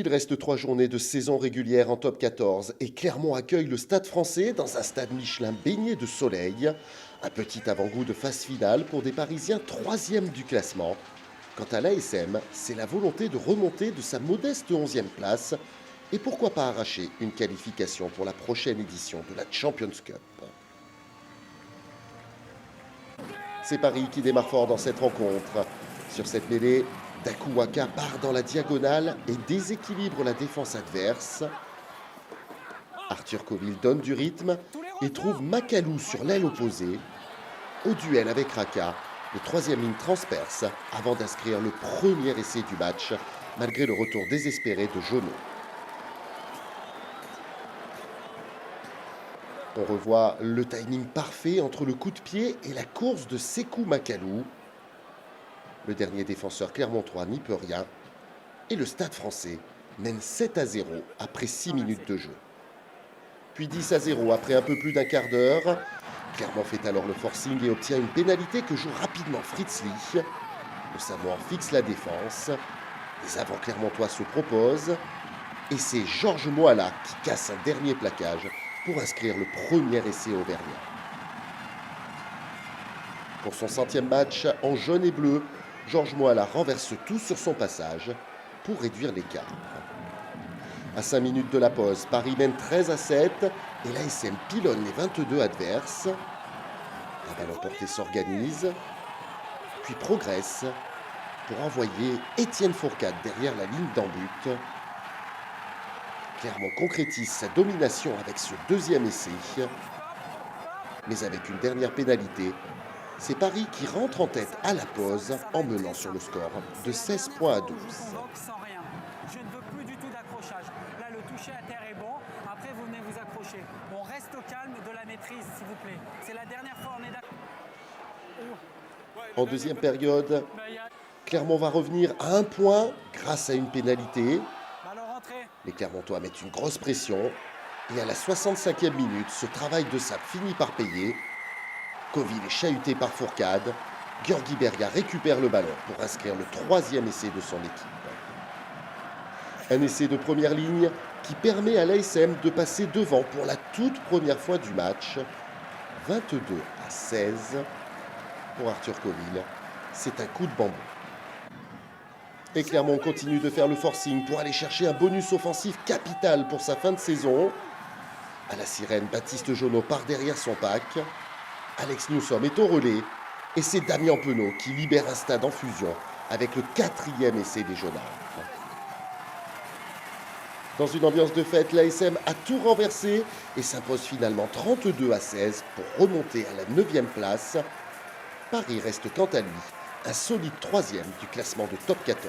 Il reste 3 journées de saison régulière en top 14 et Clermont accueille le Stade Français dans un stade Michelin baigné de soleil. Un petit avant-goût de phase finale pour des Parisiens 3e du classement. Quant à l'ASM, c'est la volonté de remonter de sa modeste 11e place et pourquoi pas arracher une qualification pour la prochaine édition de la Champions Cup. C'est Paris qui démarre fort dans cette rencontre. Sur cette mêlée, Dakuwaka part dans la diagonale et déséquilibre la défense adverse. Arthur Coville donne du rythme et trouve Makalou sur l'aile opposée. Au duel avec Raka, le 3e ligne transperce avant d'inscrire le premier essai du match, malgré le retour désespéré de Jonot. On revoit le timing parfait entre le coup de pied et la course de Sékou Makalou. Le dernier défenseur clermontois n'y peut rien. Et le Stade Français mène 7-0 après 6 minutes de jeu. Puis 10-0 après un peu plus d'un quart d'heure. Clermont fait alors le forcing et obtient une pénalité que joue rapidement Fritz Lee. Le Samoan fixe la défense. Les avants clermontois se proposent. Et c'est Georges Moala qui casse un dernier plaquage pour inscrire le premier essai auvergnat. Pour son 100e match en jaune et bleu, Georges Moala renverse tout sur son passage pour réduire l'écart. À 5 minutes de la pause, Paris mène 13-7 et l'ASM pilonne les 22 adverses. La balle emportée s'organise, puis progresse pour envoyer Étienne Fourcade derrière la ligne d'en but. Clermont concrétise sa domination avec ce deuxième essai. Mais avec une dernière pénalité, c'est Paris qui rentre en tête à la pause en menant sur le score de 16 points à 12. Je ne veux plus du tout d'accrochage. Là, le toucher à terre est bon. Après, vous venez vous accrocher. On reste au calme, de la maîtrise, s'il vous plaît. C'est la dernière fois, on est d'accord. En deuxième période, Clermont va revenir à 1 point grâce à une pénalité. Les Clermontois mettent une grosse pression. Et à la 65e minute, ce travail de sape finit par payer. Coville est chahuté par Fourcade. György Berga récupère le ballon pour inscrire le 3e essai de son équipe. Un essai de première ligne qui permet à l'ASM de passer devant pour la toute première fois du match. 22-16 pour Arthur Coville. C'est un coup de bambou. Et Clermont continue de faire le forcing pour aller chercher un bonus offensif capital pour sa fin de saison. À la sirène, Baptiste Jonot part derrière son pack. Alex Newsom est au relais. Et c'est Damien Penaud qui libère un stade en fusion avec le 4e essai des Jaunards. Dans une ambiance de fête, l'ASM a tout renversé et s'impose finalement 32-16 pour remonter à la 9e place. Paris reste quant à lui un solide 3e du classement de top 14.